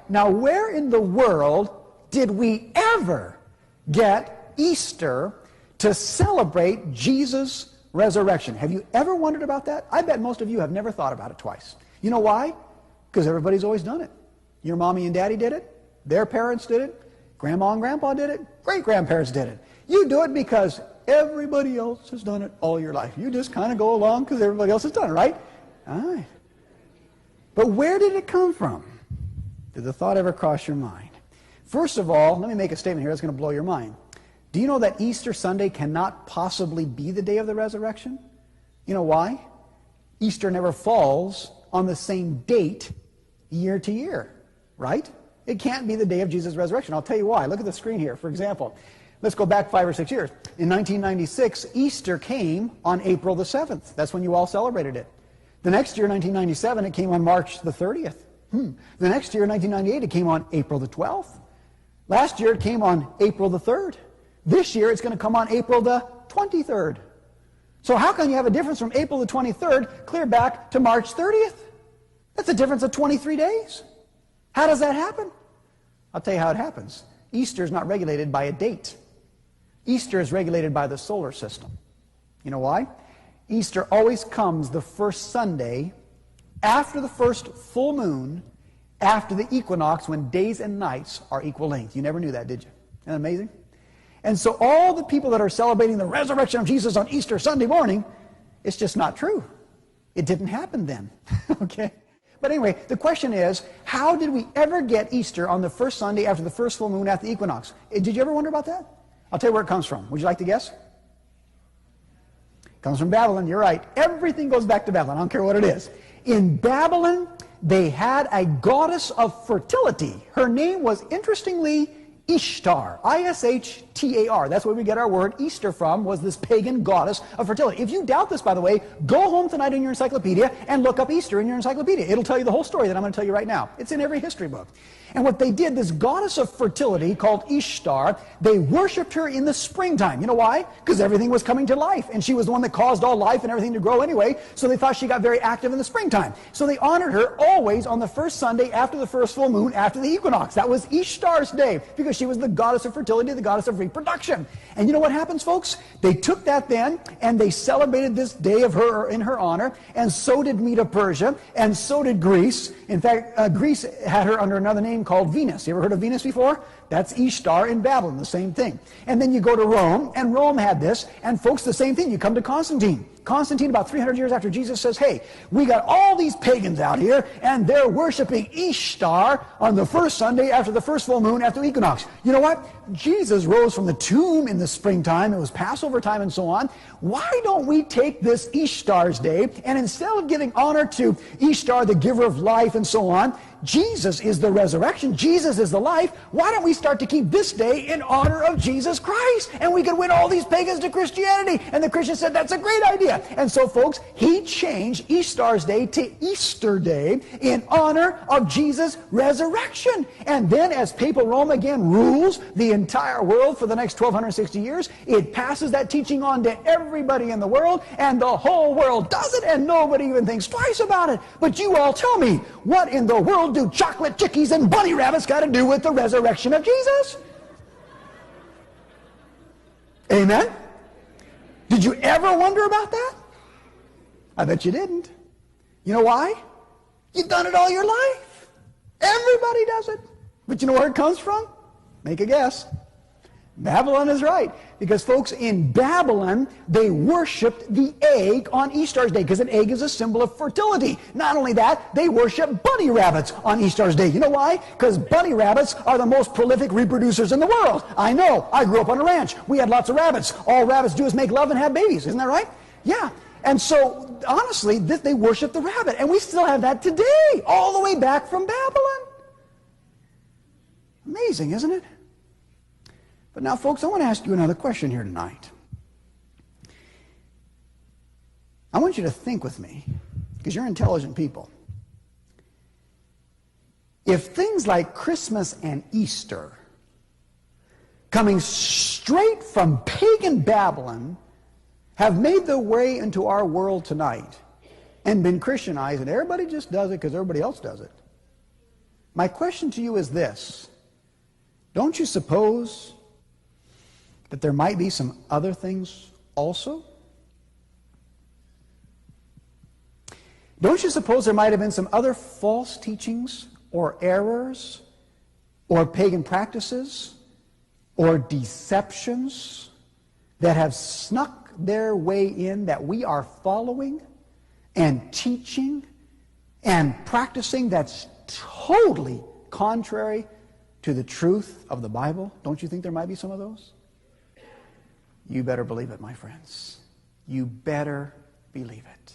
Now, where in the world did we ever get Easter to celebrate Jesus' resurrection? Have you ever wondered about that? I bet most of you have never thought about it twice. You know why? Because everybody's always done it. Your mommy and daddy did it. Their parents did it. Grandma and grandpa did it. Great-grandparents did it. You do it because everybody else has done it all your life. You just kind of go along because everybody else has done it, right? All right. But where did it come from? Did the thought ever cross your mind? First of all, let me make a statement here that's going to blow your mind. Do you know that Easter Sunday cannot possibly be the day of the resurrection? You know why? Easter never falls on the same date year to year, right? It can't be the day of Jesus' resurrection. I'll tell you why. Look at the screen here. For example, let's go back 5 or 6 years. In 1996, Easter came on April the 7th. That's when you all celebrated it. The next year, 1997, it came on March the 30th. The next year, 1998, it came on April the 12th. Last year, it came on April the 3rd. This year, it's going to come on April the 23rd. So how can you have a difference from April the 23rd clear back to March 30th? That's a difference of 23 days. How does that happen? I'll tell you how it happens. Easter is not regulated by a date. Easter is regulated by the solar system. You know why? Easter always comes the first Sunday after the first full moon, after the equinox, when days and nights are equal length. You never knew that, did you? Isn't that amazing? And so all the people that are celebrating the resurrection of Jesus on Easter Sunday morning, it's just not true. It didn't happen then. Okay? But anyway, the question is, how did we ever get Easter on the first Sunday after the first full moon after the equinox? Did you ever wonder about that? I'll tell you where it comes from. Would you like to guess? It comes from Babylon. You're right. Everything goes back to Babylon. I don't care what it is. In Babylon, they had a goddess of fertility. Her name was, interestingly, Ishtar. I-S-H-T-A-R. That's where we get our word Easter from, was this pagan goddess of fertility. If you doubt this, by the way, go home tonight in your encyclopedia and look up Easter in your encyclopedia. It'll tell you the whole story that I'm going to tell you right now. It's in every history book. And what they did, this goddess of fertility called Ishtar, they worshipped her in the springtime. You know why? Because everything was coming to life, and she was the one that caused all life and everything to grow anyway, so they thought she got very active in the springtime. So they honored her always on the first Sunday after the first full moon, after the equinox. That was Ishtar's day, because she was the goddess of fertility, the goddess of reproduction. And you know what happens, folks? They took that then, and they celebrated this day of her in her honor, and so did Medo Persia, and so did Greece. In fact, Greece had her under another name called Venus. You ever heard of Venus before? That's Ishtar in Babylon, the same thing. And then you go to Rome, and Rome had this, and folks, the same thing. You come to Constantine. Constantine, about 300 years after Jesus, says, hey, we got all these pagans out here, and they're worshiping Ishtar on the first Sunday after the first full moon after the equinox. You know what? Jesus rose from the tomb in the springtime. It was Passover time and so on. Why don't we take this Ishtar's day, and instead of giving honor to Ishtar, the giver of life and so on, Jesus is the resurrection. Jesus is the life. Why don't we start to keep this day in honor of Jesus Christ? And we could win all these pagans to Christianity. And the Christian said, that's a great idea. And so, folks, he changed Ishtar's day to Easter Day in honor of Jesus' resurrection. And then as Papal Rome again rules the entire world for the next 1260 years, it passes that teaching on to everybody in the world, and the whole world does it, and nobody even thinks twice about it. But you all tell me, what in the world do chocolate chickies and bunny rabbits got to do with the resurrection of Jesus? Amen? Did you ever wonder about that? I bet you didn't. You know why? You've done it all your life. Everybody does it. But you know where it comes from? Make a guess. Babylon is right. Because, folks, in Babylon, they worshipped the egg on Easter's day, because an egg is a symbol of fertility. Not only that, they worship bunny rabbits on Easter's day. You know why? Because bunny rabbits are the most prolific reproducers in the world. I know. I grew up on a ranch. We had lots of rabbits. All rabbits do is make love and have babies. Isn't that right? Yeah. And so, honestly, they worship the rabbit. And we still have that today, all the way back from Babylon. Amazing, isn't it? But now, folks, I want to ask you another question here tonight. I want you to think with me, because you're intelligent people. If things like Christmas and Easter, coming straight from pagan Babylon, have made their way into our world tonight and been Christianized, and everybody just does it because everybody else does it, My question to you is this. Don't you suppose that there might be some other things also? Don't you suppose there might have been some other false teachings or errors or pagan practices or deceptions that have snuck their way in that we are following and teaching and practicing that's totally contrary to the truth of the Bible? Don't you think there might be some of those? You better believe it, my friends. You better believe it.